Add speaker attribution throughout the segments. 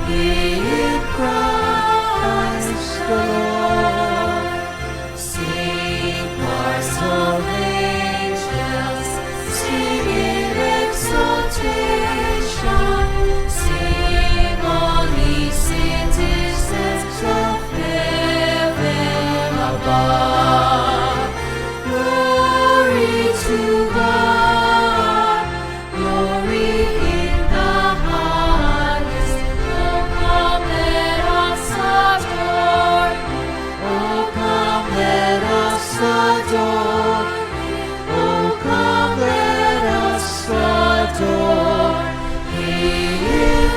Speaker 1: Hear Christ the Lord. Sing choirs of angels, sing in exaltation. Sing all ye citizens of heaven above. Glory to God, glory in the highest. Oh, come let us adore Him. Oh, come let us adore Him. Oh, come let us adore Him,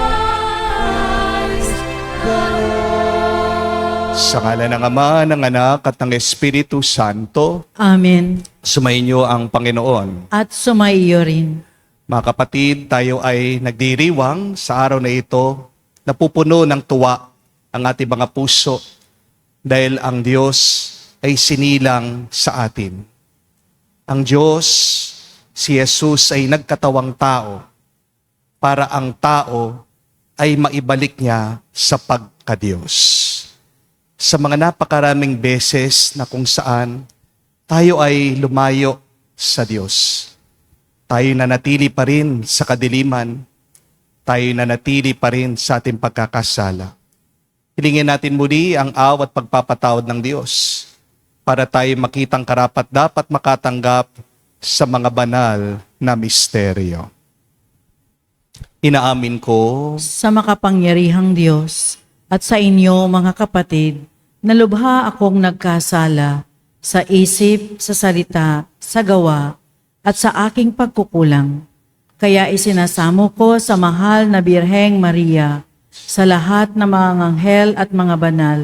Speaker 1: Christ the Lord.
Speaker 2: Sa ngalan ng Ama, ng Anak, at ng Espiritu Santo,
Speaker 3: Amen.
Speaker 2: sumainyo ang Panginoon.
Speaker 3: At sumaiyo rin.
Speaker 2: Mga kapatid, tayo ay nagdiriwang sa araw na ito, napupuno ng tuwa ang ating mga puso dahil ang Diyos ay sinilang sa atin. Ang Diyos, si Jesus ay nagkatawang tao para ang tao ay maibalik niya sa pagkadiyos. Sa mga napakaraming beses na kung saan tayo ay lumayo sa Diyos. Tayo nanatili pa rin sa kadiliman. Tayo nanatili pa rin sa ating pagkakasala. Hilingin natin muli ang awa at pagpapatawad ng Diyos para tayo makitang karapat dapat makatanggap sa mga banal na misteryo. Inaamin ko
Speaker 3: Sa makapangyarihang Diyos at sa inyo mga kapatid, na lubha akong nagkasala sa isip, sa salita, sa gawa, at sa aking pagkukulang. Kaya isinasamo ko sa mahal na Birheng Maria, sa lahat ng mga anghel at mga banal,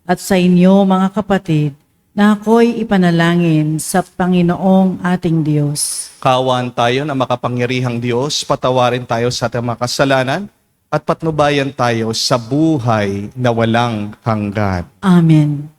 Speaker 3: at sa inyo mga kapatid, na ako'y ipanalangin sa Panginoong ating Diyos.
Speaker 2: kaawaan tayo na makapangyarihang Diyos, patawarin tayo sa ating mga kasalanan, at patnubayan tayo sa buhay na walang hanggan.
Speaker 3: Amen.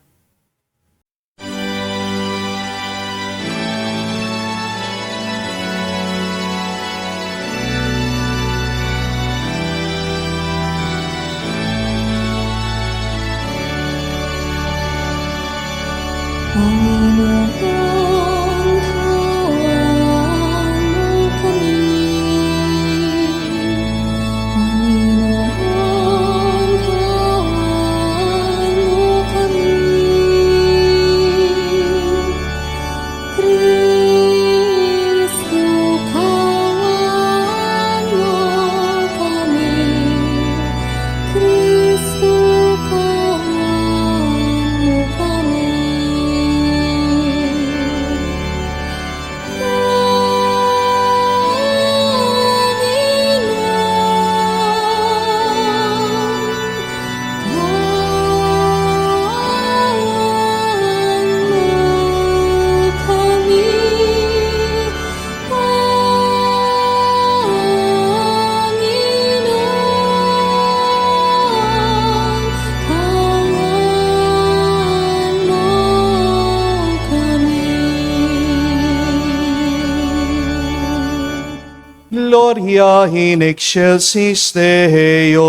Speaker 2: Gloria in excelsis Deo.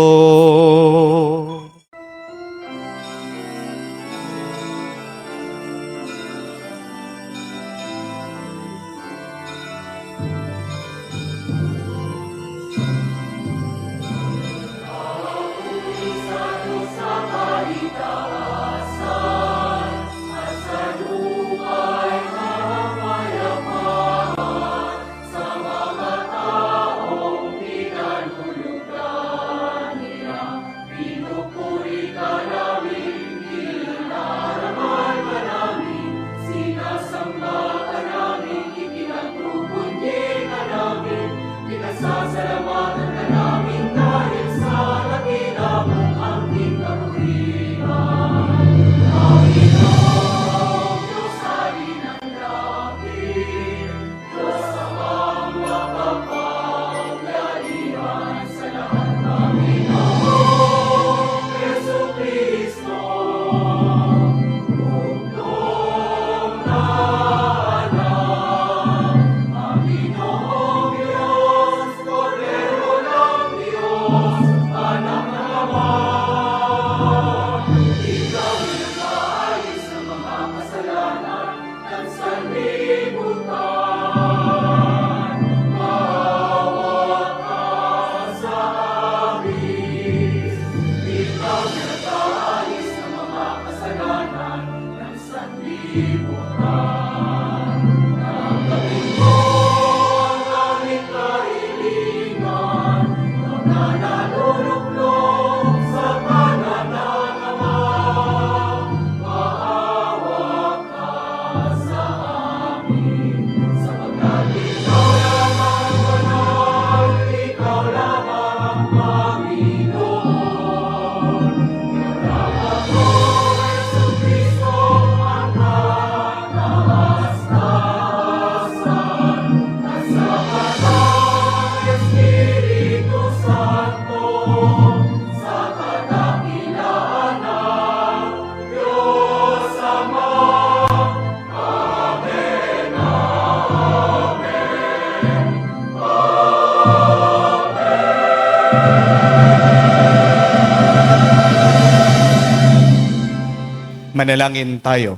Speaker 2: Manalangin tayo.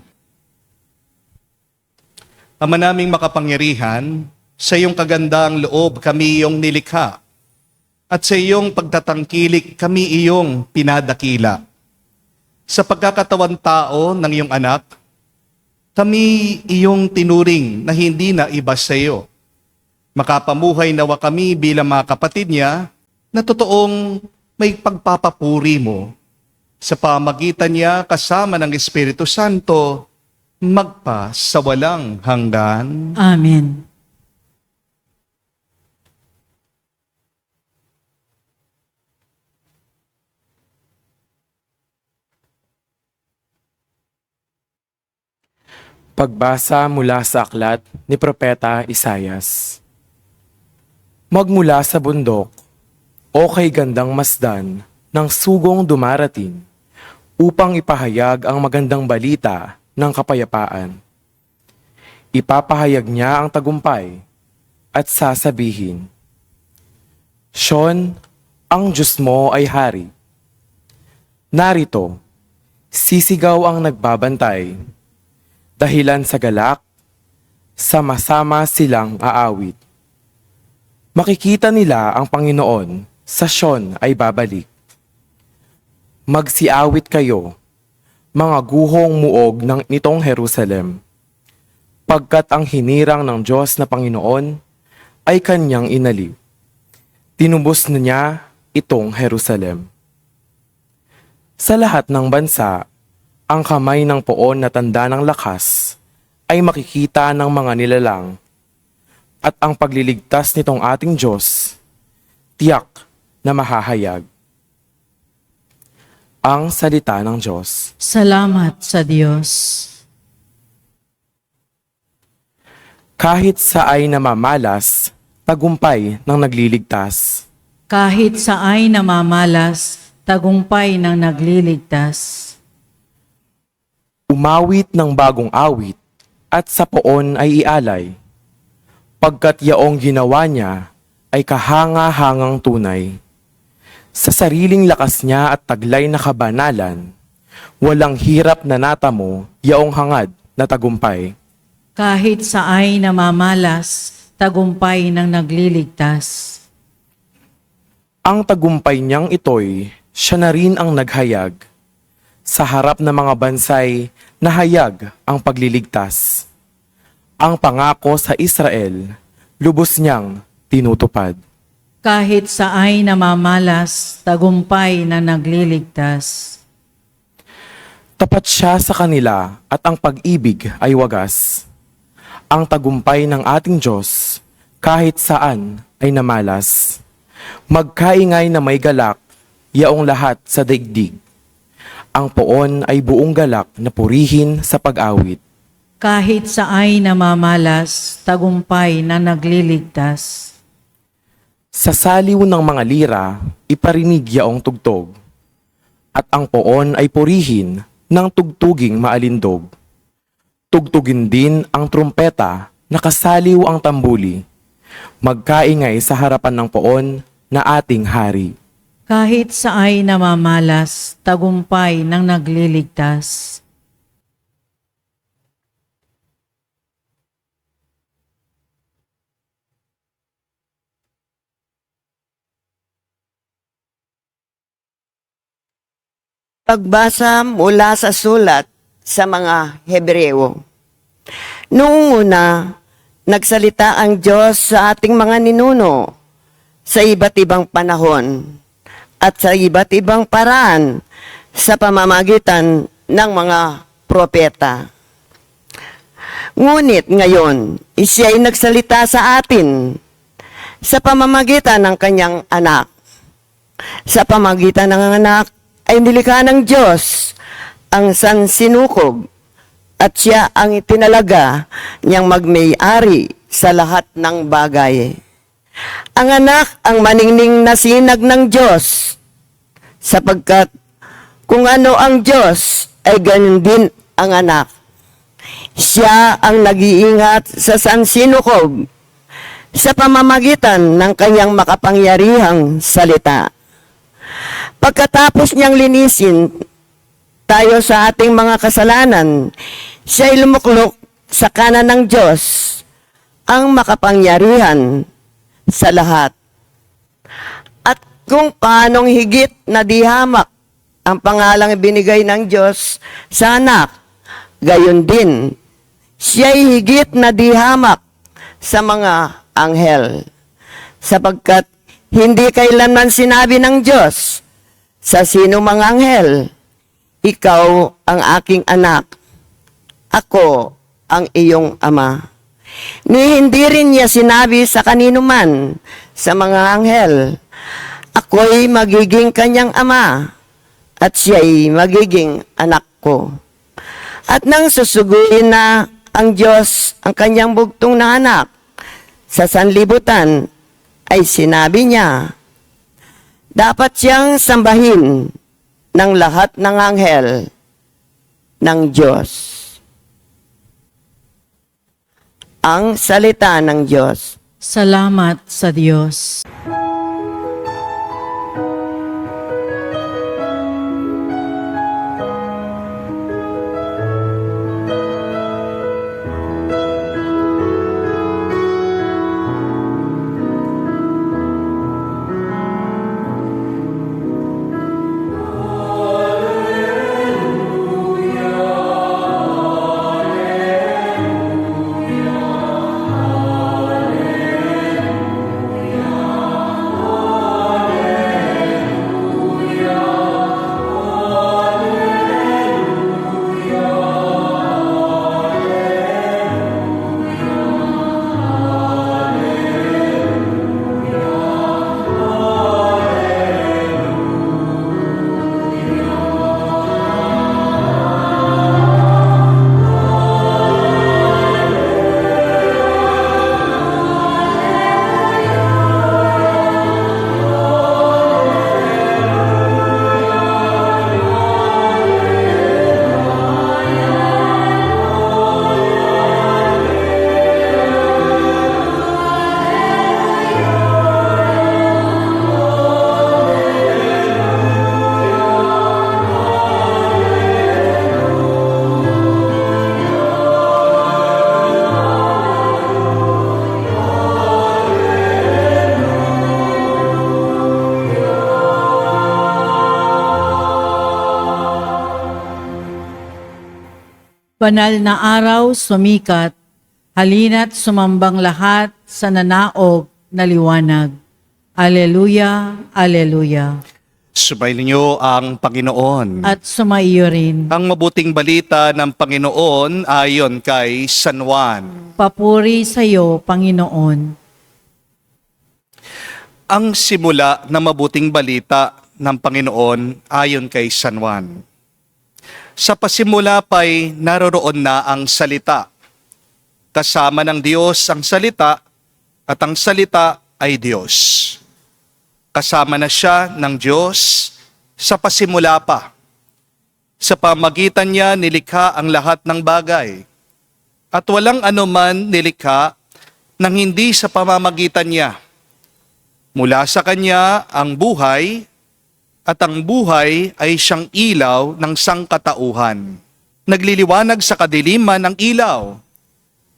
Speaker 2: Ama naming makapangyarihan, sa iyong kagandang loob kami iyong nilikha, at sa iyong pagtatangkilik kami iyong pinadakila. Sa pagkakatawan tao ng iyong anak, kami iyong tinuring na hindi na iba sa iyo. Makapamuhay nawa kami bilang mga kapatid niya na totoong may pagpapapuri mo. Sa pamagitan niya kasama ng Espiritu Santo, magpa sa walang hanggan.
Speaker 3: Amen.
Speaker 4: Pagbasa mula sa aklat ni Propeta Isayas. Magmula sa bundok, o kay gandang masdan, ng sugong dumarating, upang ipahayag ang magandang balita ng kapayapaan. Ipapahayag niya ang tagumpay at sasabihin, Siyon, ang Diyos mo ay hari. Narito, sisigaw ang nagbabantay, dahilan sa galak, sama-sama silang aawit. Makikita nila ang Panginoon, sa Siyon ay babalik. Magsiawit kayo, mga guhong muog nitong Jerusalem, pagkat ang hinirang ng Diyos na Panginoon ay kanyang inali. Tinubos na niya itong Jerusalem. Sa lahat ng bansa, ang kamay ng poon na tanda ng lakas ay makikita ng mga nilalang, at ang pagliligtas nitong ating Diyos, tiyak na mahahayag. Ang salita ng Diyos.
Speaker 3: Salamat sa Diyos.
Speaker 4: Kahit sa ay namamalas, tagumpay ng nagliligtas.
Speaker 3: Kahit sa ay namamalas, tagumpay ng nagliligtas.
Speaker 4: Umawit ng bagong awit, at sa poon ay ialay. Pagkat yaong ginawa niya ay kahanga-hangang tunay. Sa sariling lakas niya at taglay na kabanalan, walang hirap na natamo yaong hangad na tagumpay.
Speaker 3: Kahit sa ay namamalas, tagumpay ng nagliligtas.
Speaker 4: Ang tagumpay niyang ito'y siya na rin ang naghayag. Sa harap ng mga bansay, nahayag ang pagliligtas. Ang pangako sa Israel, lubos niyang tinutupad.
Speaker 3: Kahit sa ay namamalas, tagumpay na nagliligtas.
Speaker 4: Tapat siya sa kanila at ang pag-ibig ay wagas. Ang tagumpay ng ating Diyos, kahit saan ay namalas. Magkaingay na may galak, yaong lahat sa daigdig. Ang poon ay buong galak na purihin sa pag-awit.
Speaker 3: Kahit sa ay namamalas, tagumpay na nagliligtas.
Speaker 4: Sa saliw ng mga lira, iparinig yaong tugtog. At ang poon ay purihin ng tugtuging maalindog. Tugtugin din ang trumpeta, nakasaliw ang tambuli. Magkaingay sa harapan ng poon na ating hari.
Speaker 3: Kahit sa ay namamalas, tagumpay ng nagliligtas.
Speaker 5: Pagbasa mula sa sulat sa mga Hebreo. Noong una, nagsalita ang Diyos sa ating mga ninuno sa iba't ibang panahon at sa iba't ibang paraan sa pamamagitan ng mga propeta. Ngunit ngayon, siya ay nagsalita sa atin sa pamamagitan ng kanyang anak. Sa pamamagitan ng anak, ay nilikha ng Diyos ang sansinukob at siya ang itinalaga niyang magmay-ari sa lahat ng bagay. Ang anak ang maningning na sinag ng Diyos, sapagkat kung ano ang Diyos ay ganun din ang anak. Siya ang nag-iingat sa sansinukob sa pamamagitan ng kanyang makapangyarihang salita. Pagkatapos niyang linisin tayo sa ating mga kasalanan, siya'y lumuklok sa kanan ng Diyos, ang makapangyarihan sa lahat. At kung paanong higit na dihamak ang pangalang ibinigay ng Diyos sa anak, gayon din, siya'y higit na dihamak sa mga anghel. Sapagkat hindi kailanman sinabi ng Diyos sa sino mang anghel, ikaw ang aking anak, ako ang iyong ama. Ni hindi rin niya sinabi sa kanino man sa mga anghel, ako'y magiging kanyang ama at siya'y magiging anak ko. At nang susuguin na ang Diyos ang kanyang bugtong na anak sa sanlibutan, ay sinabi niya, dapat siyang sambahin ng lahat ng anghel ng Diyos. Ang salita ng Diyos.
Speaker 3: Salamat sa Diyos. Banal na araw sumikat, halina't sumambang lahat sa nanaog na liwanag. Aleluya, aleluya.
Speaker 2: Subayin niyo ang Panginoon.
Speaker 3: At sumaiyo rin.
Speaker 2: Ang mabuting balita ng Panginoon ayon kay San Juan.
Speaker 3: Papuri sa iyo, Panginoon.
Speaker 2: Ang simula ng mabuting balita ng Panginoon ayon kay San Juan. Sa pasimula pa'y naroroon na ang salita. Kasama ng Diyos ang salita at ang salita ay Diyos. Kasama na siya ng Diyos sa pasimula pa. Sa pamagitan niya nilikha ang lahat ng bagay. At walang anuman nilikha nang hindi sa pamamagitan niya. Mula sa kanya ang buhay, at ang buhay ay siyang ilaw ng sangkatauhan. Nagliliwanag sa kadiliman ng ilaw,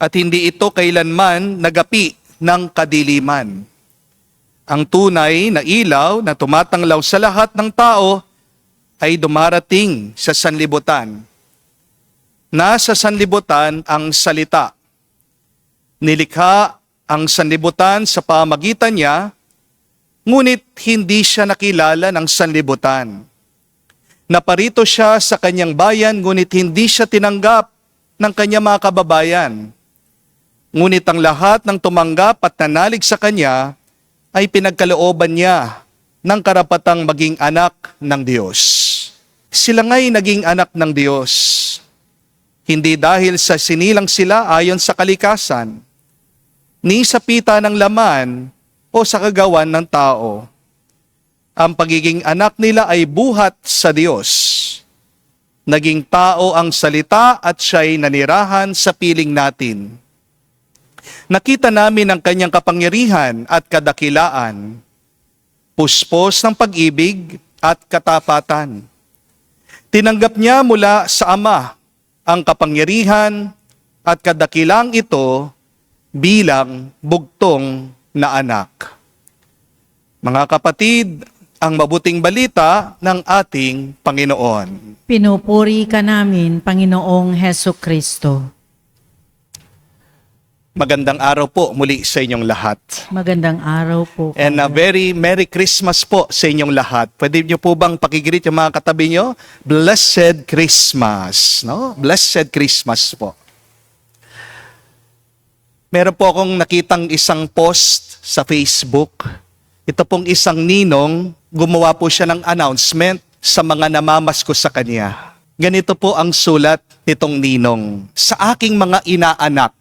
Speaker 2: at hindi ito kailanman nagapi ng kadiliman. Ang tunay na ilaw na tumatanglaw sa lahat ng tao ay dumarating sa sanlibutan. Nasa sanlibutan ang salita. Nilikha ang sanlibutan sa pamagitan niya, ngunit hindi siya nakilala ng sanlibutan. Naparito siya sa kanyang bayan, ngunit hindi siya tinanggap ng kanyang mga kababayan. Ngunit ang lahat ng tumanggap at nanalig sa kanya ay pinagkalooban niya ng karapatang maging anak ng Diyos. Sila nga'y naging anak ng Diyos, hindi dahil sa sinilang sila ayon sa kalikasan, ni sa pita ng laman, o sa kagawan ng tao. Ang pagiging anak nila ay buhat sa Diyos. Naging tao ang salita at siya'y nanirahan sa piling natin. Nakita namin ang kanyang kapangyarihan at kadakilaan, puspos ng pag-ibig at katapatan. Tinanggap niya mula sa Ama ang kapangyarihan at kadakilang ito bilang bugtong na anak. Mga kapatid, ang mabuting balita ng ating Panginoon.
Speaker 3: Pinupuri ka namin, Panginoong Heso Kristo.
Speaker 2: Magandang araw po muli sa inyong lahat.
Speaker 3: Magandang araw po.
Speaker 2: And a very Merry Christmas po sa inyong lahat. Pwede niyo po bang pakigreet yung mga katabi niyo? Blessed Christmas. No? Blessed Christmas po. Meron po akong nakitang isang post sa Facebook. Ito pong isang ninong, gumawa po siya ng announcement sa mga namamasko sa kanya. Ganito po ang sulat nitong ninong. Sa aking mga inaanak,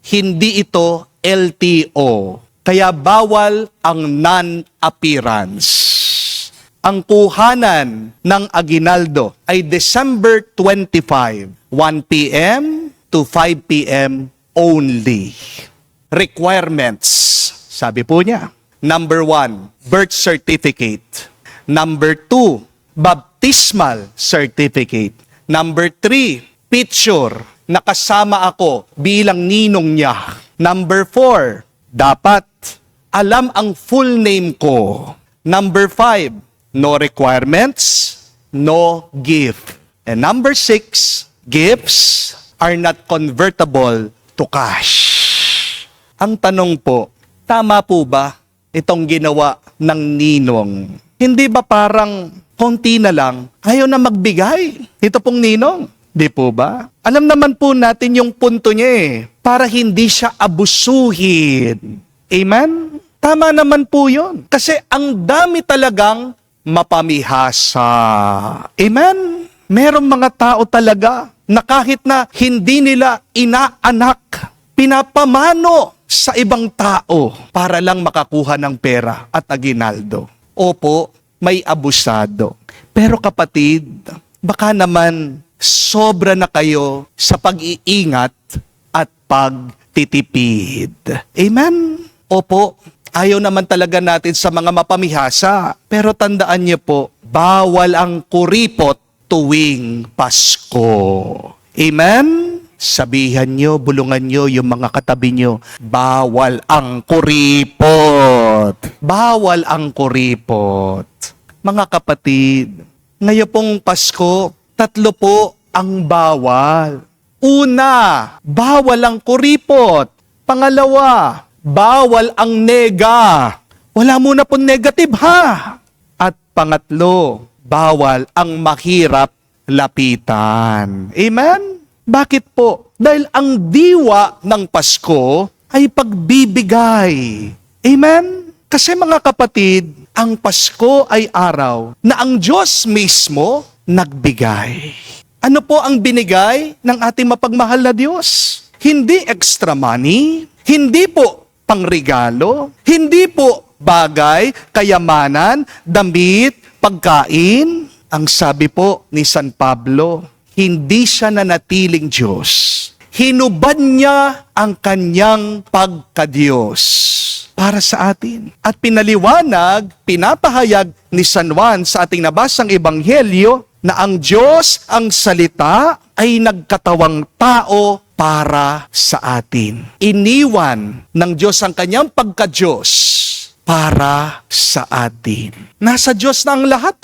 Speaker 2: hindi ito LTO, kaya bawal ang non-appearance. Ang kuhanan ng aginaldo ay December 25, 1 p.m. to 5 p.m. only. Requirements, sabi po niya. Number 1, birth certificate. Number 2, baptismal certificate. Number 3, picture. Nakasama ako bilang ninong niya. Number 4, dapat alam ang full name ko. Number 5, no requirements, no gift. And number 6, gifts are not convertible to cash. Ang tanong po, tama po ba itong ginawa ng ninong? Hindi ba parang konti na lang, ayaw na magbigay? Ito pong ninong. Di po ba? Alam naman po natin yung punto niya para hindi siya abusuhin. Amen? Tama naman po yun. Kasi ang dami talagang mapamihasa. Amen? Merong mga tao talaga na kahit na hindi nila inaanak, pinapamano sa ibang tao para lang makakuha ng pera at aginaldo. Opo, may abusado. Pero kapatid, baka naman sobra na kayo sa pag-iingat at pagtitipid. Amen? Opo, ayaw naman talaga natin sa mga mapamihasa. Pero tandaan niyo po, bawal ang kuripot tuwing Pasko. Amen? Sabihan nyo, bulungan nyo yung mga katabi nyo, bawal ang kuripot. Bawal ang kuripot. Mga kapatid, ngayon pong Pasko, 3 po ang bawal. Una, bawal ang kuripot. Pangalawa, bawal ang nega. Wala muna pong negative ha. At pangatlo, bawal ang mahirap lapitan. Amen? Bakit po? Dahil ang diwa ng Pasko ay pagbibigay. Amen? Kasi mga kapatid, ang Pasko ay araw na ang Diyos mismo nagbigay. Ano po ang binigay ng ating mapagmahal na Diyos? Hindi extra money, hindi po pangregalo, hindi po bagay, kayamanan, damit, pagkain. Ang sabi po ni San Pablo, hindi siya nanatiling Diyos. Hinubad niya ang kanyang pagka-Diyos para sa atin. At pinaliwanag, pinapahayag ni San Juan sa ating nabasang ebanghelyo na ang Diyos, ang salita, ay nagkatawang tao para sa atin. Iniwan ng Diyos ang kanyang pagka-Diyos para sa atin. Nasa Diyos na ang lahat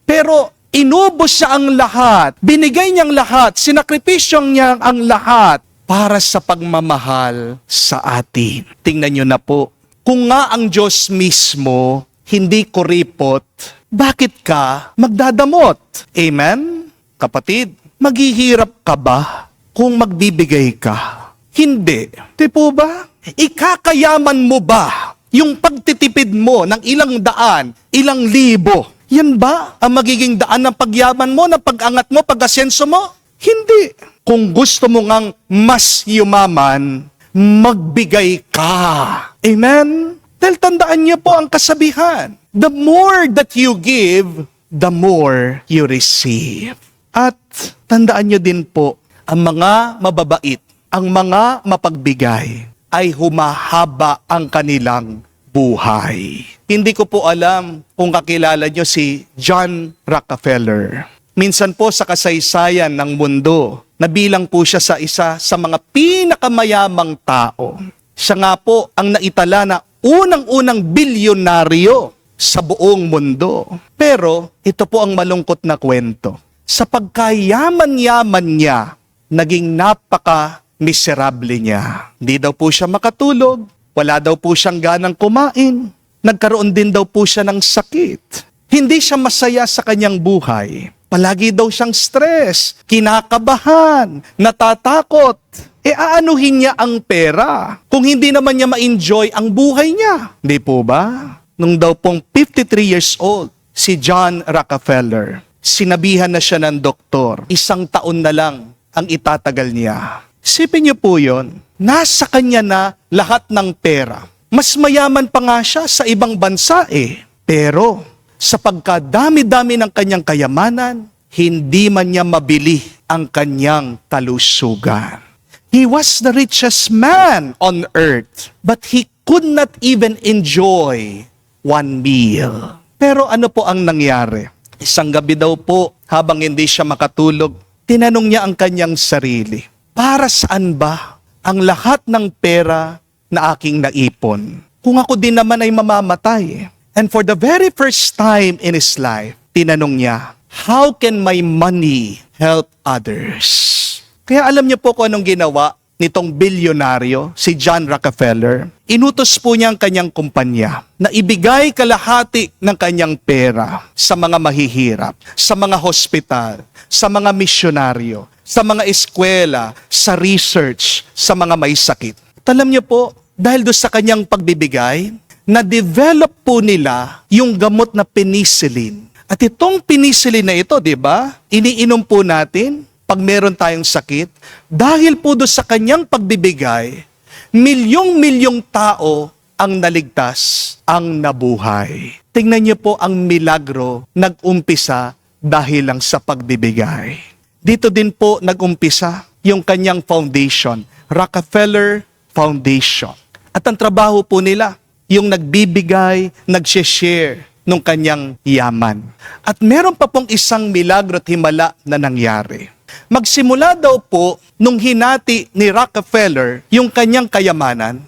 Speaker 2: Pero inubos siya ang lahat, binigay niyang lahat, sinakripisyong niya ang lahat para sa pagmamahal sa atin. Tingnan niyo na po, kung nga ang Diyos mismo hindi kuripot, bakit ka magdadamot? Amen? Kapatid, maghihirap ka ba kung magbibigay ka? Hindi. Di po ba? Ikakayaman mo ba yung pagtitipid mo ng ilang daan, ilang libo? Yan ba ang magiging daan ng pagyaman mo, ng pag-angat mo, pag-asenso mo? Hindi. Kung gusto mo ngang mas yumaman, magbigay ka. Amen? Dahil tandaan niyo po ang kasabihan. The more that you give, the more you receive. At tandaan niyo din po, ang mga mababait, ang mga mapagbigay, ay humahaba ang kanilang buhay. Hindi ko po alam kung kakilala nyo si John Rockefeller. Minsan po sa kasaysayan ng mundo, nabilang po siya sa isa sa mga pinakamayamang tao. Siya nga po ang naitala na unang-unang bilyonaryo sa buong mundo. Pero ito po ang malungkot na kwento. Sa pagkayaman-yaman niya, naging napaka-miserable niya. Hindi daw po siya makatulog, wala daw po siyang ganang kumain, nagkaroon din daw po siya ng sakit. Hindi siya masaya sa kanyang buhay. Palagi daw siyang stress, kinakabahan, natatakot. Aanuhin niya ang pera kung hindi naman niya ma-enjoy ang buhay niya. Di po ba? Nung daw pong 53 years old, si John Rockefeller, sinabihan na siya ng doktor, 1 taon na lang ang itatagal niya. Isipin niyo po yun, nasa kanya na lahat ng pera. Mas mayaman pa nga siya sa ibang bansa Pero sa pagkadami-dami ng kanyang kayamanan, hindi man niya mabili ang kanyang kalusugan. He was the richest man on earth, but he could not even enjoy one meal. Pero ano po ang nangyari? Isang gabi daw po, habang hindi siya makatulog, tinanong niya ang kanyang sarili, para saan ba ang lahat ng pera na aking naipon? Kung ako din naman ay mamamatay. And for the very first time in his life, tinanong niya, how can my money help others? Kaya alam niyo po kung anong ginawa nitong bilyonaryo, si John Rockefeller. Inutos po niya ang kanyang kumpanya na ibigay kalahati ng kanyang pera sa mga mahihirap, sa mga hospital, sa mga misyonaryo, sa mga eskwela, sa research, sa mga may sakit. At alam niyo po, dahil doon sa kanyang pagbibigay, na-develop po nila yung gamot na penicillin. At itong penicillin na ito, di ba, iniinom po natin pag meron tayong sakit. Dahil po doon sa kanyang pagbibigay, milyong-milyong tao ang naligtas, ang nabuhay. Tingnan niyo po ang milagro nag-umpisa dahil lang sa pagbibigay. Dito din po nag-umpisa yung kanyang foundation, Rockefeller Foundation. At ang trabaho po nila, yung nagbibigay, nag-share nung kanyang yaman. At meron pa pong isang milagro at himala na nangyari. Magsimula daw po nung hinati ni Rockefeller yung kanyang kayamanan,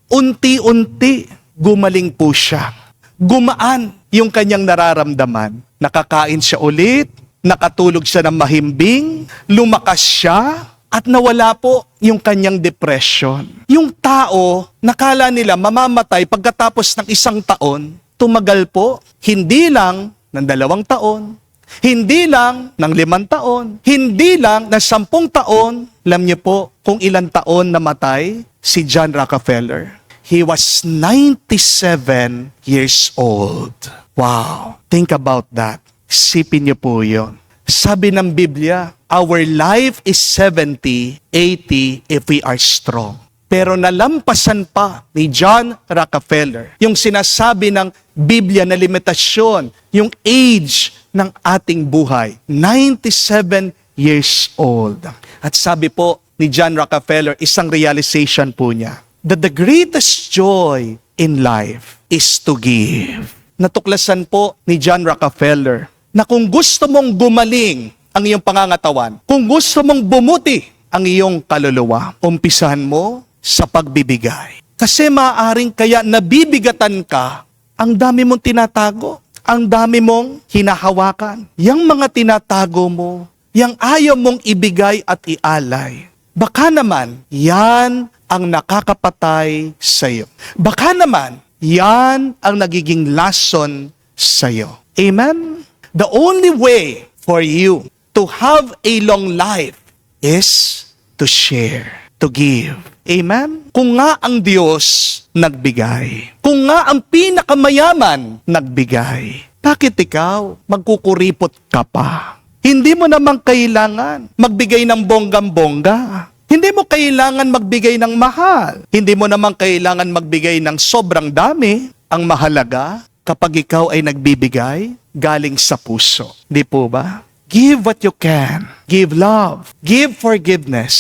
Speaker 2: unti-unti gumaling po siya. Gumaan yung kanyang nararamdaman. Nakakain siya ulit, nakatulog siya ng mahimbing, lumakas siya, at nawala po yung kanyang depression. Yung tao, nakala nila mamamatay pagkatapos ng 1 taon, tumagal po, hindi lang ng 2 taon, hindi lang ng 5 taon, hindi lang ng 10 taon. Alam niyo po kung ilang taon namatay si John Rockefeller? He was 97 years old. Wow, think about that. Sipin niyo po yun. Sabi ng Biblia, our life is 70, 80 if we are strong. Pero nalampasan pa ni John Rockefeller yung sinasabi ng Biblia na limitasyon, yung age ng ating buhay. 97 years old. At sabi po ni John Rockefeller, isang realization po niya, that the greatest joy in life is to give. Natuklasan po ni John Rockefeller na kung gusto mong gumaling ang iyong pangangatawan, kung gusto mong bumuti ang iyong kaluluwa, umpisahan mo sa pagbibigay. Kasi maaaring kaya nabibigatan ka, ang dami mong tinatago, ang dami mong hinahawakan. Yang mga tinatago mo, yang ayaw mong ibigay at ialay, baka naman yan ang nakakapatay sa iyo. Baka naman yan ang nagiging lason sa iyo. Amen? The only way for you to have a long life is to share, to give. Amen? Kung nga ang Diyos nagbigay, kung nga ang pinakamayaman nagbigay, bakit ikaw magkukuripot ka pa? Hindi mo naman kailangan magbigay ng bonggam-bongga. Hindi mo kailangan magbigay ng mahal. Hindi mo naman kailangan magbigay ng sobrang dami. Ang mahalaga, kapag ikaw ay nagbibigay, galing sa puso. Di po ba? Give what you can. Give love. Give forgiveness.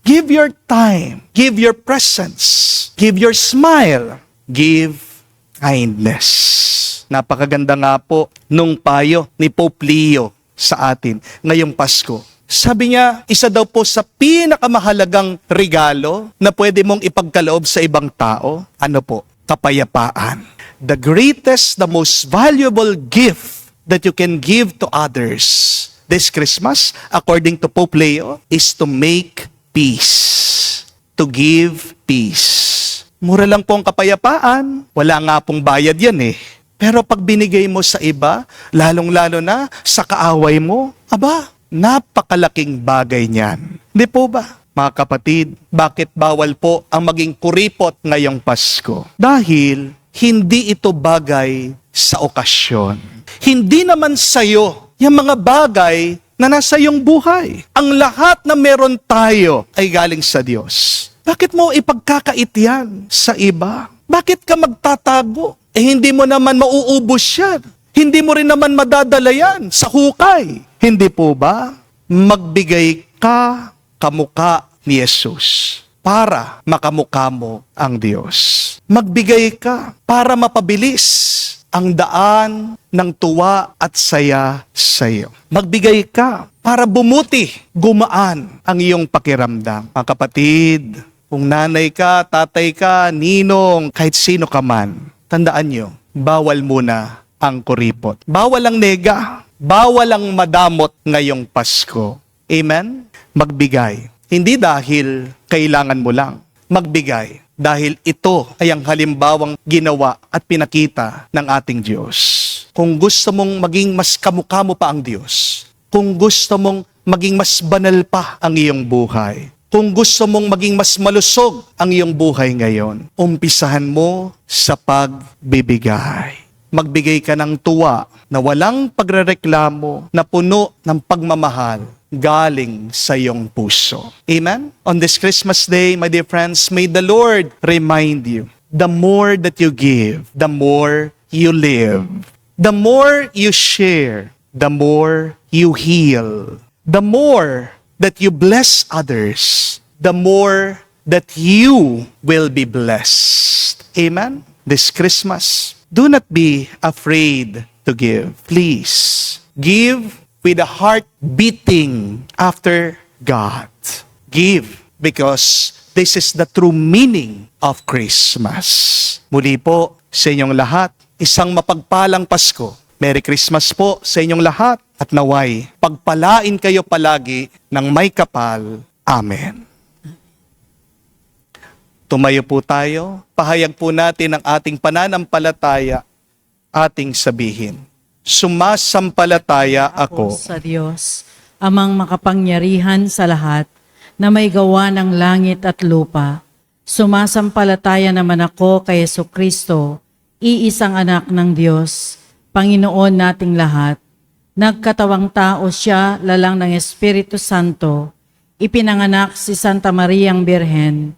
Speaker 2: Give your time. Give your presence. Give your smile. Give kindness. Napakaganda nga po nung payo ni Pope Leo sa atin ngayong Pasko. Sabi niya, isa daw po sa pinakamahalagang regalo na pwede mong ipagkaloob sa ibang tao, ano po? Kapayapaan. The greatest, the most valuable gift that you can give to others this Christmas, according to Pope Leo, is to make peace. To give peace. Mura lang po ang kapayapaan. Wala nga pong bayad yan eh. Pero pag binigay mo sa iba, lalong-lalo na sa kaaway mo, aba, napakalaking bagay niyan. Di po ba? Mga kapatid, bakit bawal po ang maging kuripot ngayong Pasko? Dahil hindi ito bagay sa okasyon. Hindi naman sa'yo yung mga bagay na nasa iyong buhay. Ang lahat na meron tayo ay galing sa Diyos. Bakit mo ipagkakait yan sa iba? Bakit ka magtatago? Hindi mo naman mauubos yan. Hindi mo rin naman madadala yan sa hukay. Hindi po ba? Magbigay ka kamukha ni Jesus para makamukha mo ang Diyos. Magbigay ka para mapabilis ang daan ng tuwa at saya sa iyo. Magbigay ka para bumuti, gumaan ang iyong pakiramdam. Mga kapatid, kung nanay ka, tatay ka, ninong, kahit sino ka man, tandaan nyo, bawal muna ang kuripot. Bawal ang nega. Bawal ang madamot ngayong Pasko. Amen? Magbigay. Hindi dahil kailangan mo lang. Magbigay. Dahil ito ay ang halimbawang ginawa at pinakita ng ating Diyos. Kung gusto mong maging mas kamukha mo pa ang Diyos, kung gusto mong maging mas banal pa ang iyong buhay, kung gusto mong maging mas malusog ang iyong buhay ngayon, umpisahan mo sa pagbibigay. Magbigay ka ng tuwa na walang pagrereklamo, na puno ng pagmamahal galing sa iyong puso. Amen? On this Christmas day, my dear friends, may the Lord remind you, the more that you give, the more you live. The more you share, the more you heal. The more that you bless others, the more that you will be blessed. Amen? This Christmas, do not be afraid to give. Please, give with a heart beating after God. Give because this is the true meaning of Christmas. Muli po sa inyong lahat, isang mapagpalang Pasko. Merry Christmas po sa inyong lahat at naway pagpalain kayo palagi ng may kapal. Amen. Tumayo po tayo, pahayag po natin ang ating pananampalataya, ating sabihin, sumasampalataya ako
Speaker 3: Sa Diyos, amang makapangyarihan sa lahat, na may gawa ng langit at lupa. Sumasampalataya naman ako kay Jesucristo, iisang anak ng Diyos, Panginoon nating lahat. Nagkatawang tao siya, lalang ng Espiritu Santo, ipinanganak si Santa Mariang Birhen,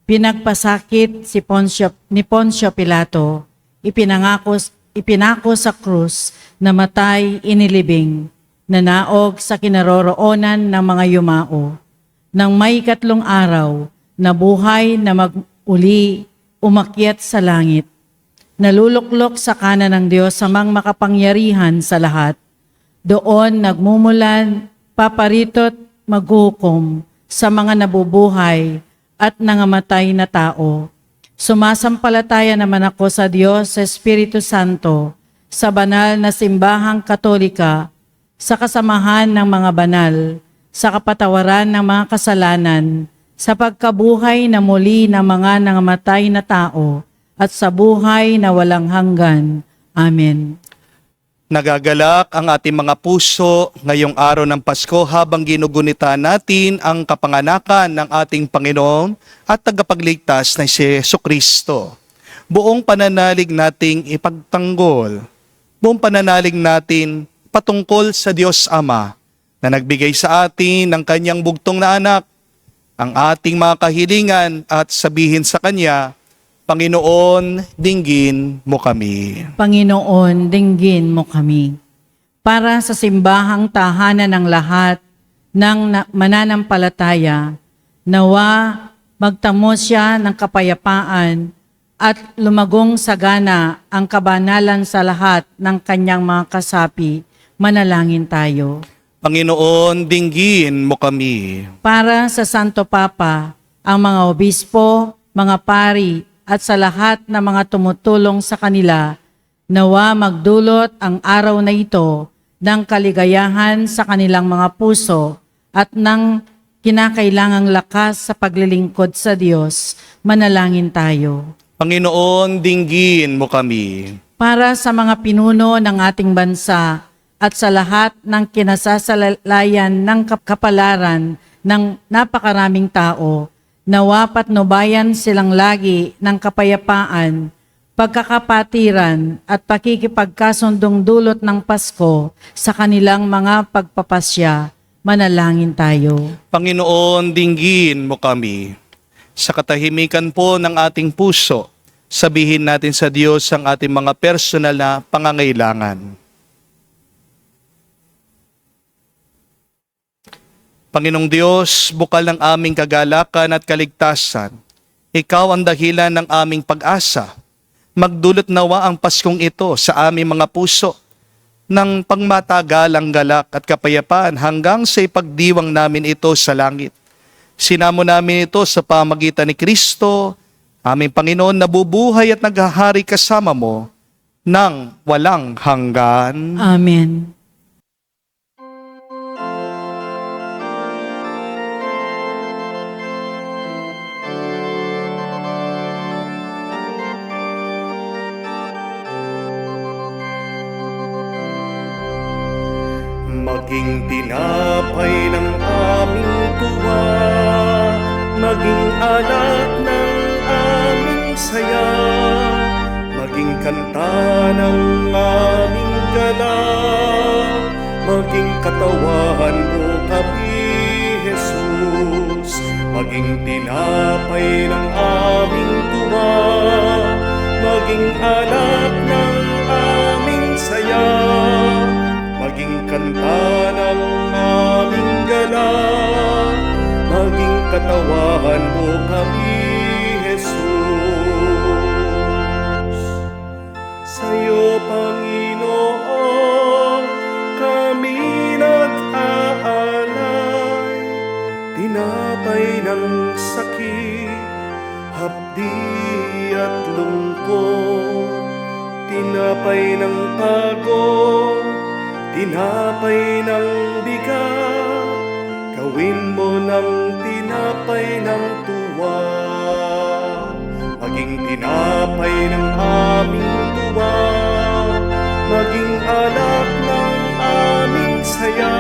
Speaker 3: pinagpasakit ni Poncio Pilato, ipinako sa krus, namatay, inilibing, nanaog sa kinaroroonan ng mga yumao. Nang may 3 araw, nabuhay na mag-uli, umakyat sa langit. Naluluklok sa kanan ng Diyos amang makapangyarihan sa lahat. Doon nagmumulan, paparitot, maghukom sa mga nabubuhay at nangamatay na tao. Sumasampalataya naman ako sa Diyos, sa Espiritu Santo, sa banal na simbahang Katolika, sa kasamahan ng mga banal, sa kapatawaran ng mga kasalanan, sa pagkabuhay na muli ng mga nangamatay na tao, at sa buhay na walang hanggan. Amen.
Speaker 2: Nagagalak ang ating mga puso ngayong araw ng Pasko habang ginugunita natin ang kapanganakan ng ating Panginoon at tagapagligtas na si Jesucristo. Buong pananalig nating ipagtanggol, buong pananalig natin patungkol sa Diyos Ama na nagbigay sa atin ng kanyang bugtong na anak, ang ating mga kahilingan at sabihin sa kanya, Panginoon, dinggin mo kami.
Speaker 3: Panginoon, dinggin mo kami. Para sa simbahang tahanan ng lahat ng mananampalataya Nawa magtamo siya ng kapayapaan at lumagong sagana ang kabanalan sa lahat ng kanyang mga kasapi. Manalangin tayo.
Speaker 2: Panginoon, dinggin mo kami.
Speaker 3: Para sa Santo Papa, ang mga obispo, mga pari, at sa lahat ng mga tumutulong sa kanila, nawa magdulot ang araw na ito ng kaligayahan sa kanilang mga puso at ng kinakailangang lakas sa paglilingkod sa Diyos. Manalangin tayo.
Speaker 2: Panginoon, dinggin mo kami.
Speaker 3: Para sa mga pinuno ng ating bansa at sa lahat ng kinasasalayan ng kapalaran ng napakaraming tao, nawa patnubayan silang lagi ng kapayapaan, pagkakapatiran at pakikipagkasundong dulot ng Pasko sa kanilang mga pagpapasya. Manalangin tayo.
Speaker 2: Panginoon, dinggin mo kami. Sa katahimikan po ng ating puso, sabihin natin sa Diyos ang ating mga personal na pangangailangan. Panginoong Diyos, bukal ng aming kagalakan at kaligtasan, Ikaw ang dahilan ng aming pag-asa. Magdulot nawa ang Paskong ito sa aming mga puso ng pangmatagalang galak at kapayapaan hanggang sa ipagdiwang namin ito sa langit. Sinamo namin ito sa pamagitan ni Kristo, aming Panginoon, na bubuhay at naghahari kasama mo ng walang hanggan.
Speaker 3: Amen.
Speaker 2: Maging tinapay ng aming tuwa, maging alat ng aming saya, maging kanta ng aming gala, maging katawan mo kami, Jesus. Maging tinapay ng aming tuwa, maging alat ng aming saya, maging kanta ng aming gala, maging katawan mo kami, Jesus. Sa'yo, Panginoon, kami nag-aalay, tinapay ng sakit, hapdi at lungkot, tinapay ng pagod, tinapay ng bigat, gawin mo ng tinapay ng tuwa. Maging tinapay ng aming tuwa, maging alak ng aming saya,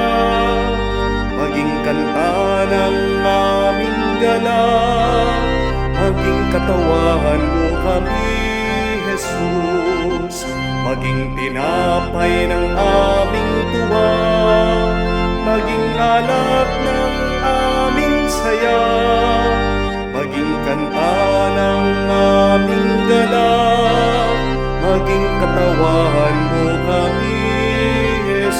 Speaker 2: maging kanta ng aming gala, maging katawan mo kami, Jesus. Maging tinapay ng aming tuwa, maging alak ng aming saya, maging kanta ng aming gala, maging katawan mo kami, Jesus.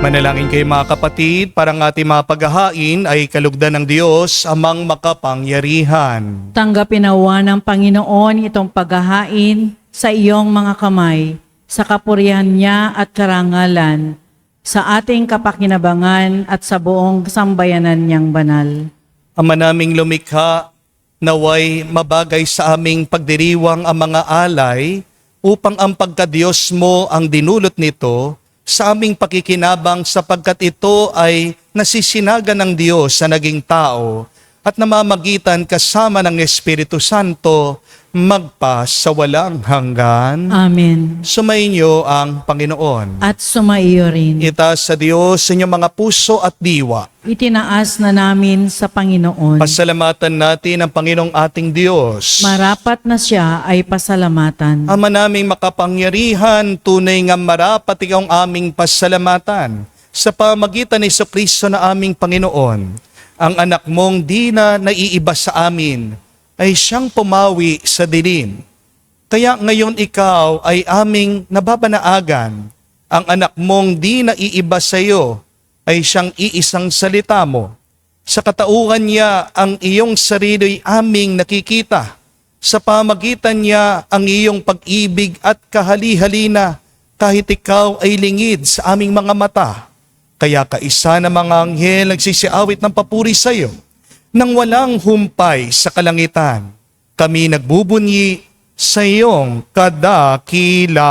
Speaker 2: Manalangin kayo mga kapatid, para ang ating mga paghahain ay kalugdan ng Diyos, amang makapangyarihan.
Speaker 3: Tanggapin nawa ng Panginoon itong paghahain sa iyong mga kamay, sa kapurihan niya at karangalan, sa ating kapakinabangan at sa buong sambayanan niyang banal.
Speaker 2: Ama naming lumikha, naway mabagay sa aming pagdiriwang ang mga alay, upang ang pagkadiyos mo ang dinulot nito sa aming pakikinabang, sapagkat ito ay nasisinaga ng Diyos sa naging tao at namamagitan kasama ng Espiritu Santo magpa sa walang hanggan.
Speaker 3: Amen.
Speaker 2: Sumainyo ang Panginoon.
Speaker 3: At sumaiyo rin.
Speaker 2: Itaas sa Diyos sa inyong mga puso at diwa.
Speaker 3: Itinaas na namin sa Panginoon.
Speaker 2: Pasalamatan natin ang Panginoong ating Diyos.
Speaker 3: Marapat na siya ay pasalamatan.
Speaker 2: Ama naming makapangyarihan, tunay nga marapat ikaw ang aming pasalamatan sa pamagitan ni Jesucristo na aming Panginoon. Ang anak mong di na naiiba sa amin ay siyang pumawi sa dilim. Kaya ngayon ikaw ay aming nababanaagan. Ang anak mong di naiiba sa iyo ay siyang iisang salita mo. Sa katauhan niya, ang iyong sarili aming nakikita. Sa pamagitan niya, ang iyong pag-ibig at kahali-halina, kahit ikaw ay lingid sa aming mga mata. Kaya kaisa na mga anghel nagsisiawit ng papuri sa iyo. Nang walang humpay sa kalangitan, kami nagbubunyi sa iyong kadakilaan.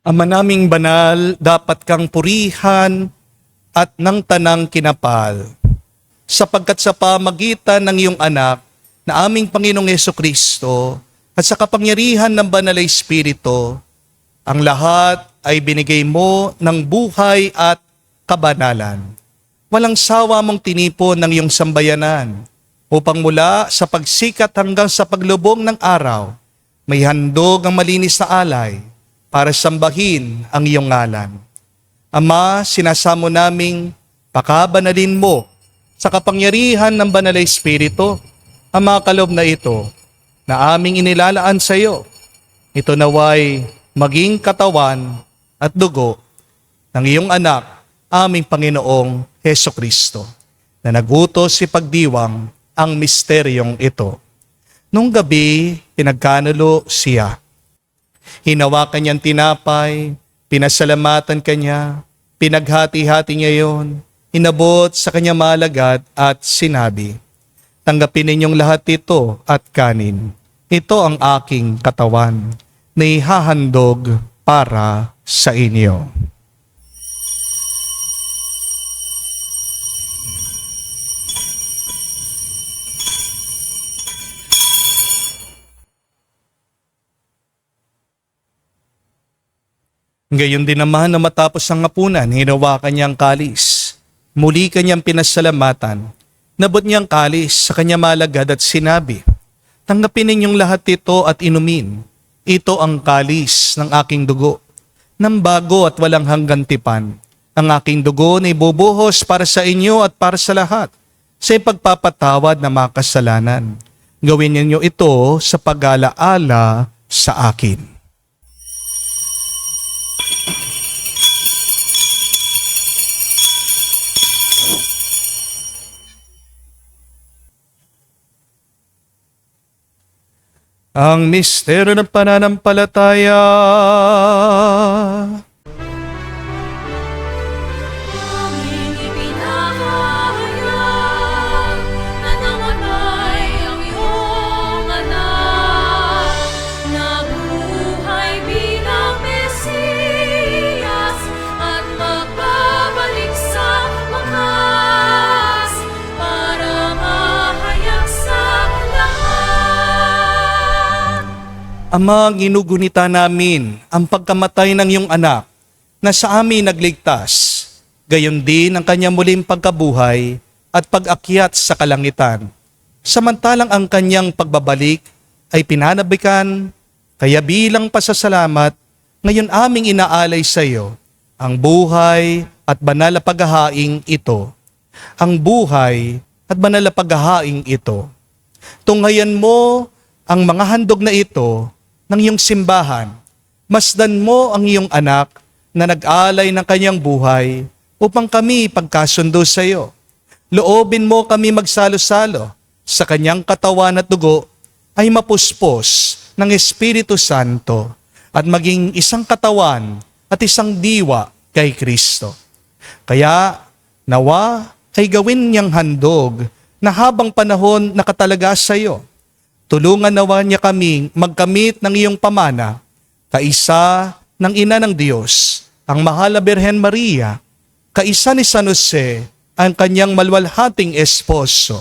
Speaker 2: Ama naming banal, dapat kang purihan at ng tanang kinapal. Sapagkat sa pamagitan ng iyong anak na aming Panginoong Hesukristo at sa kapangyarihan ng Banal na Espiritu, ang lahat ay binigay mo ng buhay at kabanalan. Walang sawa mong tinipon ng iyong sambayanan upang mula sa pagsikat hanggang sa paglubong ng araw, may handog ang malinis na alay para sambahin ang iyong ngalan. Ama, sinasamo naming pakabanalin mo sa kapangyarihan ng Banal na Espiritu ang mga kaloob na ito na aming inilalaan sa iyo. Ito naway maging katawan at dugo ng iyong anak, aming Panginoong Hesukristo, na nagutos ipagdiwang ang misteryong ito. Nung gabi, pinagkanulo siya. Hinawakan niyang tinapay, pinasalamatan kanya, pinaghati-hati niya yon, inabot sa kanya malagad at sinabi, "Tanggapin ninyong lahat ito at kanin. Ito ang aking katawan na ihahandog para sa inyo." Gayon din naman na matapos ang hapunan, hinawakan niya ang kalis. Muli kanyang pinasalamatan. Nabot niyang kalis sa kanya malagad at sinabi, "Tanggapin ninyong lahat ito at inumin. Ito ang kalis ng aking dugo, ng bago at walang hanggang tipan. Ang aking dugo na ibubuhos para sa inyo at para sa lahat, sa ipagpapatawad ng mga kasalanan. Gawin ninyo ito sa pag-alaala sa akin." Ang misteryo ng pananampalataya.
Speaker 1: Aming ipinahayag na namatay ang iyong anak, nabuhay bilang Mesiyas at magbabalik sa wakas para mahayag sa lahat.
Speaker 2: Ama, ginugunita namin ang pagkamatay ng iyong anak na sa amin nagligtas, gayon din ang kanyang muling pagkabuhay at pag-akyat sa kalangitan. Samantalang ang kanyang pagbabalik ay pinanabikan, kaya bilang pasasalamat, ngayon aming inaalay sa iyo ang buhay at banal na paghahaing ito. Ang buhay at banal na paghahaing ito. Tunghayan mo ang mga handog na ito ng iyong simbahan. Masdan mo ang iyong anak na nag-alay ng kanyang buhay upang kami pagkasundo sa iyo. Loobin mo kami magsalo-salo sa kanyang katawan at dugo ay mapuspos ng Espiritu Santo at maging isang katawan at isang diwa kay Kristo. Kaya nawa ay gawin niyang handog na habang panahon nakatalaga sa iyo. Tulungan nawa niya kaming magkamit ng iyong pamana, kaisa ng Ina ng Diyos, ang Mahal na Birhen Maria, kaisa ni San Jose, ang kanyang malwalhating esposo,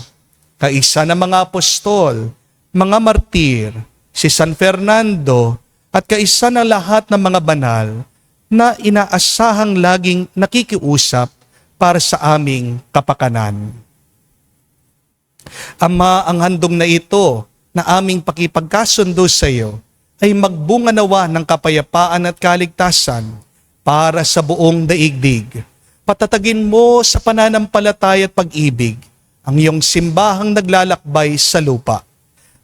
Speaker 2: kaisa ng mga apostol, mga martir, si San Fernando, at kaisa ng lahat ng mga banal na inaasahang laging nakikiusap para sa aming kapakanan. Ama, ang handog na ito na aming pakipagkasundo sa iyo ay magbunga nawa ng kapayapaan at kaligtasan para sa buong daigdig. Patatagin mo sa pananampalataya at pag-ibig ang iyong simbahang naglalakbay sa lupa.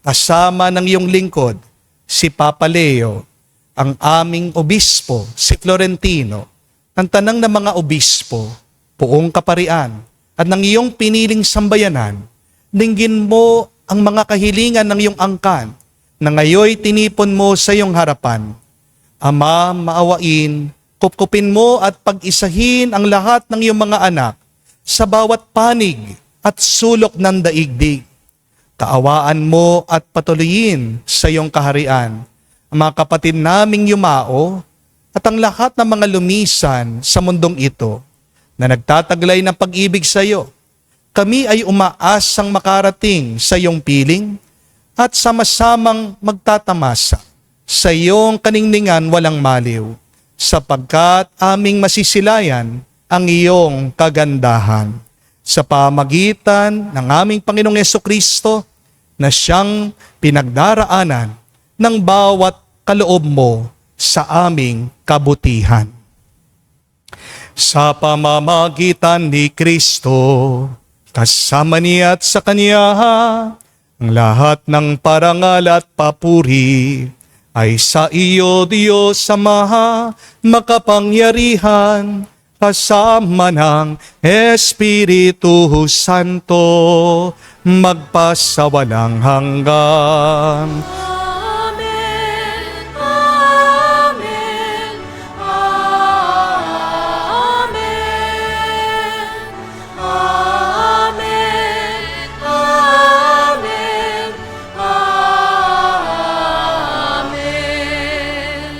Speaker 2: Kasama ng iyong lingkod, si Papa Leo, ang aming obispo, si Florentino, ang tanang na mga obispo, buong kaparian, at ng iyong piniling sambayanan, dinggin mo ang mga kahilingan ng iyong angkan na ngayoy tinipon mo sa iyong harapan. Ama, maawain, kupkupin mo at pag-isahin ang lahat ng iyong mga anak sa bawat panig at sulok ng daigdig. Kaawaan mo at patuloyin sa iyong kaharian ang mga kapatid naming yumao at ang lahat ng mga lumisan sa mundong ito na nagtataglay ng pag-ibig sa iyo. Kami ay umaasang makarating sa iyong piling at sama-samang magtatamasa sa iyong kaningningan walang maliw, sapagkat aming masisilayan ang iyong kagandahan. Sa pamagitan ng aming Panginoong Yesukristo na siyang pinagdaraanan ng bawat kaloob mo sa aming kabutihan. Sa pamamagitan ni Kristo, kasama niya at sa Kanya, ang lahat ng parangal at papuri ay sa iyo, Diyos Ama, makapangyarihan, kasama ng Espiritu Santo, magpasawalang hanggan.
Speaker 1: Amen. Amen. Amen. Amen. Amen. Amen.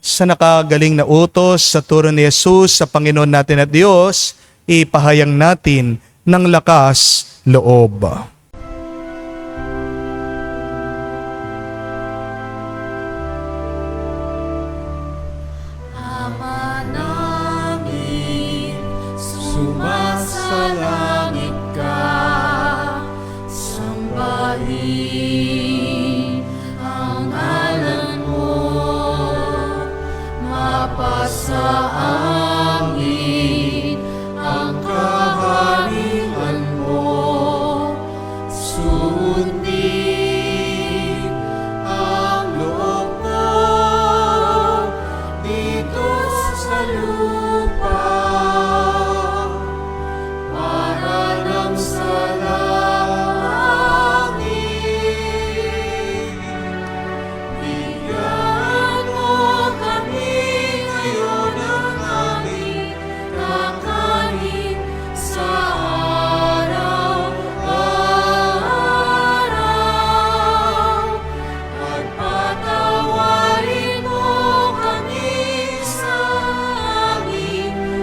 Speaker 2: Sa nakagaling na utos sa turo ni Jesus sa Panginoon natin at Diyos, ipahayang natin ng lakas loob.
Speaker 1: Ama namin, sumasalangit ka, sambahin ang ngalan mo, mapasa amin ang kaharian mo, sundin ang loob mo dito sa lupa para nang sa langit. Bigyan mo kami ngayon ng aming kakanin sa araw-araw. At patawarin mo kami sa aming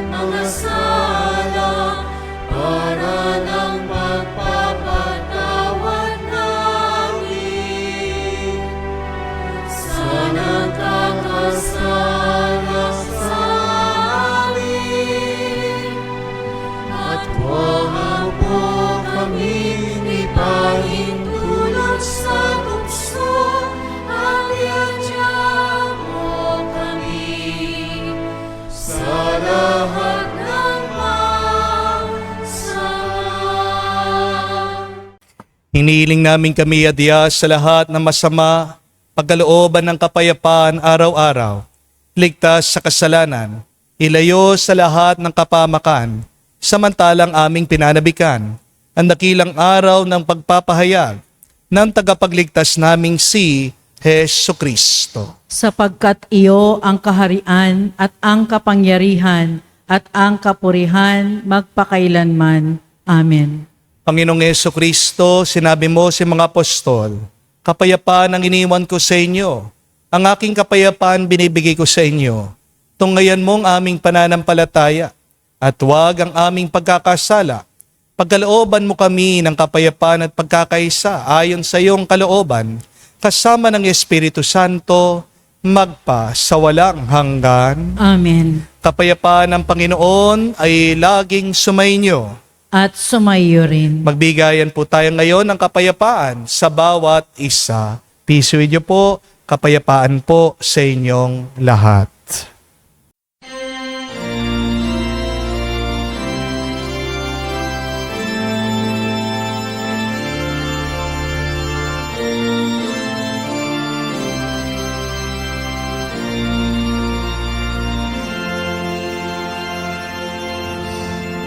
Speaker 2: Hinihiling namin kami adya sa lahat ng masama, pagkalooban ng kapayapaan araw-araw, ligtas sa kasalanan, ilayo sa lahat ng kapamakan, samantalang aming pinanabikan, ang dakilang araw ng pagpapahayag ng tagapagligtas naming si Hesu Kristo.
Speaker 3: Sapagkat iyo ang kaharian at ang kapangyarihan at ang kapurihan magpakailanman. Amen.
Speaker 2: Panginoong Hesu Kristo, sinabi mo sa mga apostol, kapayapaan ang iniwan ko sa inyo. Ang aking kapayapaan binibigay ko sa inyo. Tunghayan mo ang aming pananampalataya at huwag ang aming pagkakasala. Pagkalooban mo kami ng kapayapaan at pagkakaisa ayon sa iyong kalooban, kasama ng Espiritu Santo, magpa sa walang hanggan.
Speaker 3: Amen.
Speaker 2: Kapayapaan ng Panginoon ay laging sumainyo.
Speaker 3: At sumayo rin.
Speaker 2: Magbigayan po tayo ngayon ng kapayapaan sa bawat isa. Peace with you po, kapayapaan po sa inyong lahat.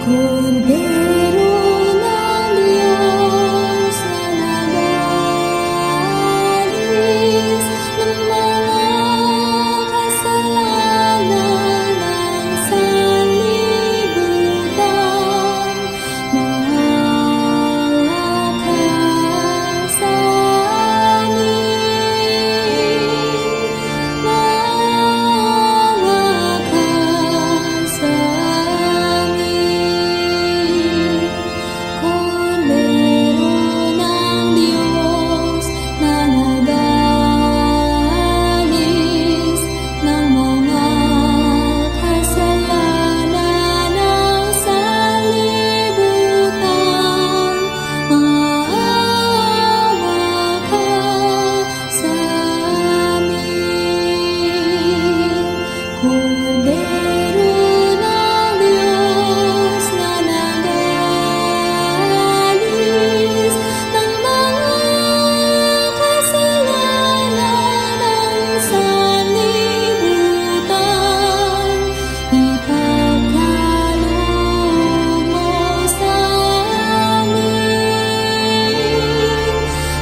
Speaker 1: Kordero ng Diyos na nagalis ng mga kasalanan ng sanlibutan, maawa ka sa amin, maawa ka sa amin. Kordero ng Diyos na nagalis ng mga kasalanan ng sanlibutan, maawa ka sa amin. Kordero ng Diyos na nagalis ng mga kasalanan ng sanlibutan, ipagkaloob mo sa amin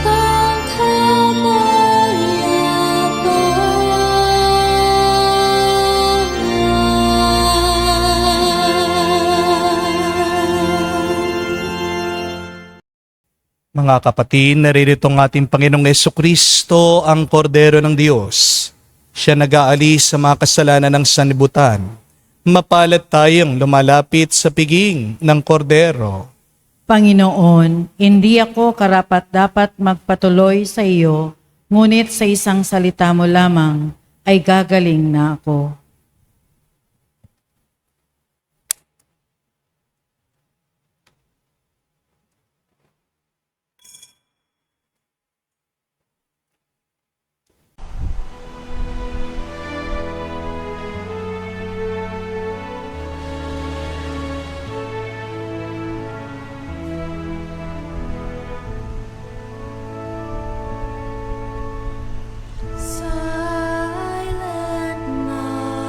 Speaker 1: ang kapayapaan.
Speaker 2: Mga kapatid, naririto ang ating Panginoong Hesu Kristo, ang Kordero ng Diyos. Siya nag-aalis sa mga kasalanan ng sanlibutan. Mapalad tayong lumalapit sa piging ng Kordero.
Speaker 3: Panginoon, hindi ako karapat-dapat magpatuloy sa iyo, ngunit sa isang salita mo lamang ay gagaling na ako.
Speaker 1: Silent night.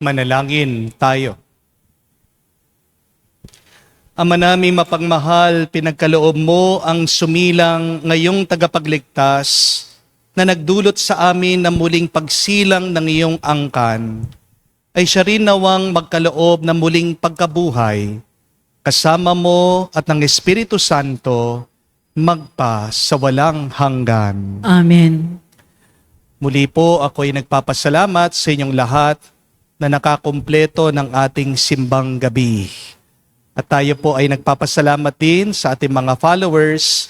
Speaker 2: Manalangin tayo. Ama naming mapagmahal, pinagkaloob mo ang sumilang ngayong tagapagligtas na nagdulot sa amin ng muling pagsilang ng iyong angkan, ay siya rin nawang magkaloob ng muling pagkabuhay, kasama mo at ng Espiritu Santo, magpa sa walang hanggan.
Speaker 3: Amen.
Speaker 2: Muli po ako'y nagpapasalamat sa inyong lahat na nakakumpleto ng ating simbang gabi. At tayo po ay nagpapasalamat din sa ating mga followers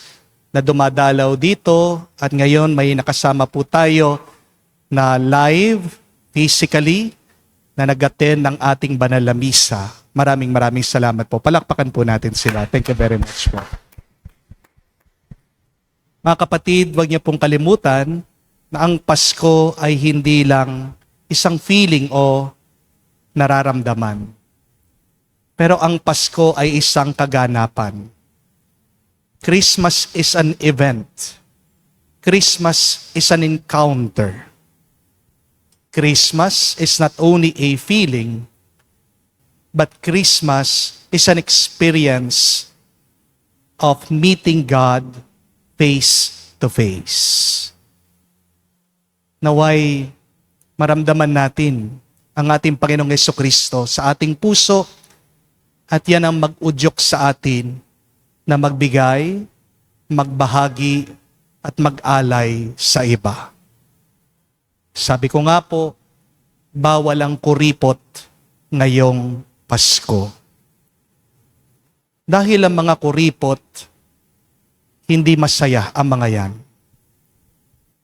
Speaker 2: na dumadalaw dito at ngayon may nakasama po tayo na live, physically, na nag-attend ng ating banal na misa. Maraming salamat po. Palakpakan po natin sila. Thank you very much po. Mga kapatid, huwag niyo pong kalimutan na ang Pasko ay hindi lang isang feeling o nararamdaman. Pero ang Pasko ay isang kaganapan. Christmas is an event. Christmas is an encounter. Christmas is not only a feeling, but Christmas is an experience of meeting God face to face. Naway maramdaman natin ang ating Panginoong Jesucristo sa ating puso at yan ang mag-udyok sa atin na magbigay, magbahagi at mag-alay sa iba. Sabi ko nga po, bawal ang kuripot ngayong Pasko. Dahil ang mga kuripot, hindi masaya ang mga yan.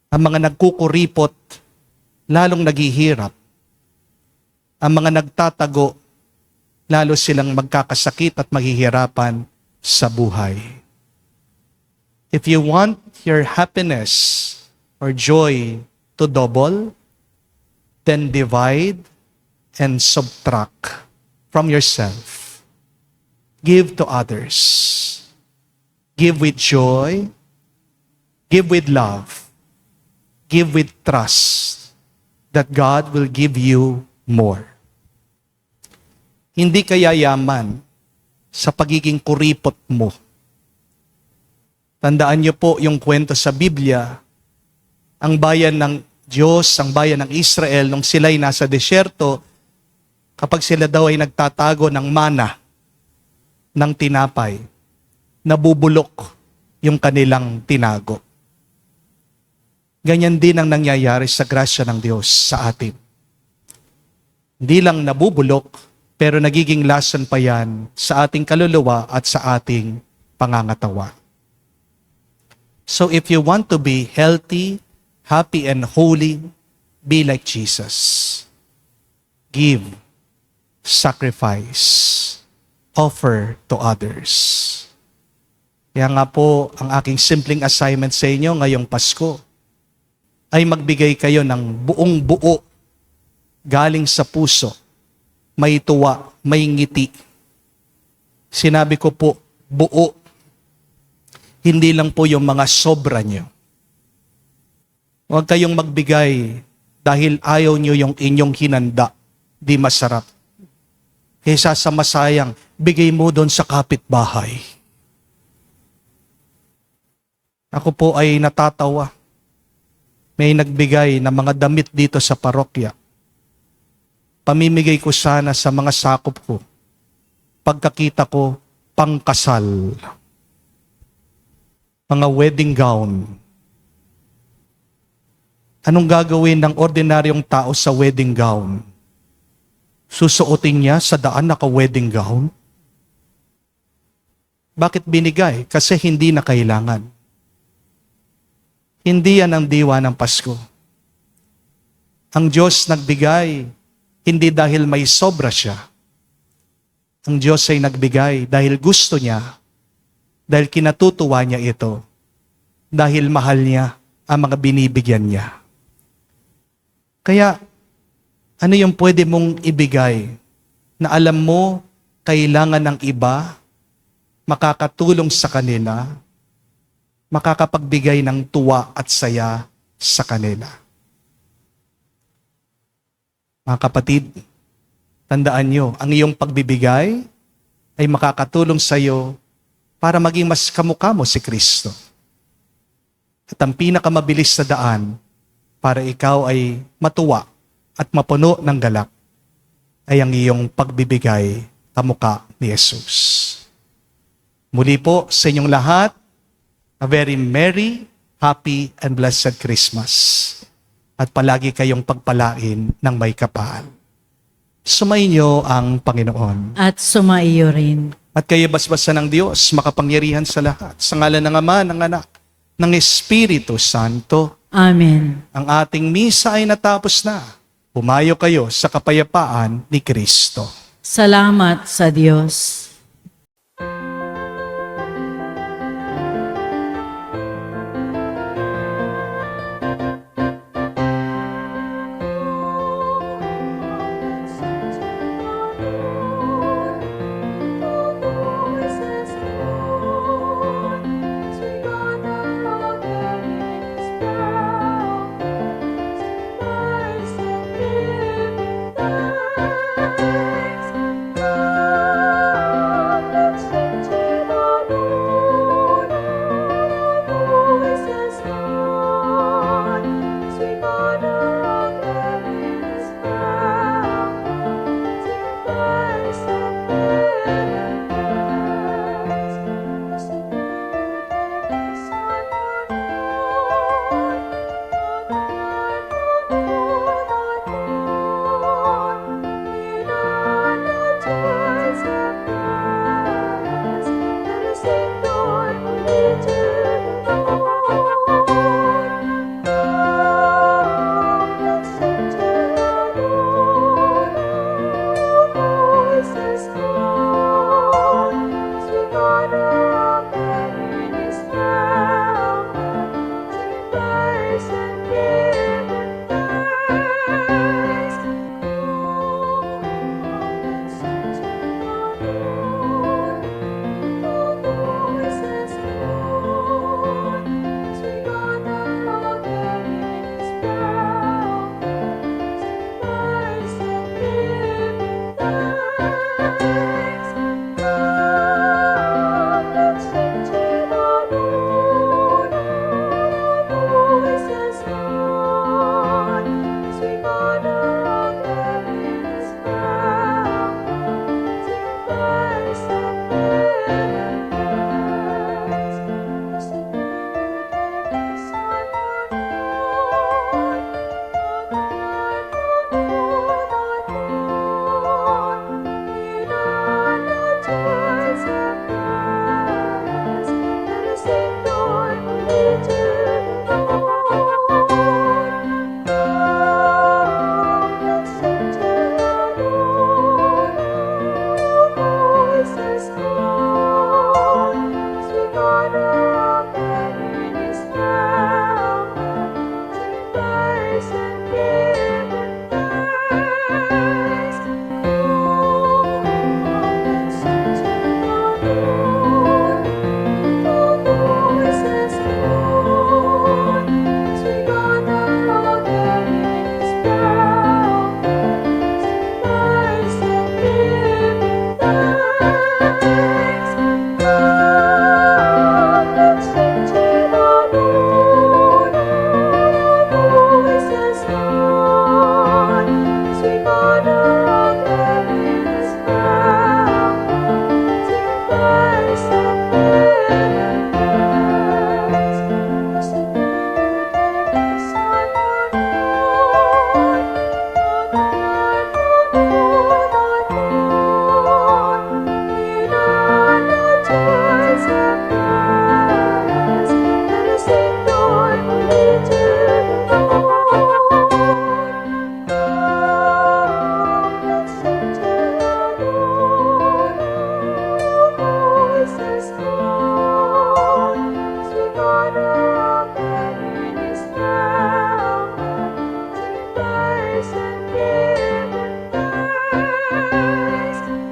Speaker 2: Ang mga nagkukuripot, lalong naghihirap. Ang mga nagtatago, lalo silang magkakasakit at maghihirapan sa buhay. If you want your happiness or joy to double, then divide and subtract from yourself. Give to others. Give with joy. Give with love. Give with trust that God will give you more. Hindi ka yayaman sa pagiging kuripot mo. Tandaan niyo po yung kwento sa Biblia, ang bayan ng Diyos, ang bayan ng Israel, nung sila'y nasa desyerto, kapag sila daw ay nagtatago ng mana, ng tinapay, nabubulok yung kanilang tinago. Ganyan din ang nangyayari sa grasya ng Diyos sa atin. Hindi lang nabubulok, pero nagiging lason pa yan sa ating kaluluwa at sa ating pangangatawan. So if you want to be healthy, happy, and holy, be like Jesus. Give, sacrifice, offer to others. Kaya nga po, ang aking simpleng assignment sa inyo ngayong Pasko ay magbigay kayo ng buong buo galing sa puso. May tuwa, may ngiti. Sinabi ko po, buo. Hindi lang po yung mga sobra nyo. Huwag kayong magbigay dahil ayaw nyo yung inyong hinanda. Di masarap. Kaysa sa masayang, bigay mo doon sa kapitbahay. Ako po ay natatawa. May nagbigay ng mga damit dito sa parokya. Pamimigay ko sana sa mga sakop ko. Pagkakita ko, pangkasal. Mga wedding gown. Anong gagawin ng ordinaryong tao sa wedding gown? Susuotin niya sa daan naka-wedding gown? Bakit binigay? Kasi hindi na kailangan. Hindi yan ang diwa ng Pasko. Ang Diyos nagbigay hindi dahil may sobra siya. Ang Diyos ay nagbigay dahil gusto niya, dahil kinatutuwa niya ito, dahil mahal niya ang mga binibigyan niya. Kaya, ano yung pwede mong ibigay na alam mo kailangan ng iba, makakatulong sa kanila, makakapagbigay ng tuwa at saya sa kanila? Mga kapatid, Tandaan nyo, ang iyong pagbibigay ay makakatulong sa iyo para maging mas kamukha mo si Kristo. At ang pinakamabilis na daan para ikaw ay matuwa at mapuno ng galak ay ang iyong pagbibigay kamukha ni Jesus. Muli po sa inyong lahat, a very merry, happy, and blessed Christmas. At palagi kayong pagpalain ng may kapal. Sumainyo ang Panginoon.
Speaker 3: At sumaiyo rin.
Speaker 2: At kayo basbasan ng Diyos, makapangyarihan sa lahat. Sa ngalan ng Ama, ng Anak, ng Espiritu Santo.
Speaker 3: Amen.
Speaker 2: Ang ating misa ay natapos na. Pumayo kayo sa kapayapaan ni Kristo.
Speaker 3: Salamat sa Diyos.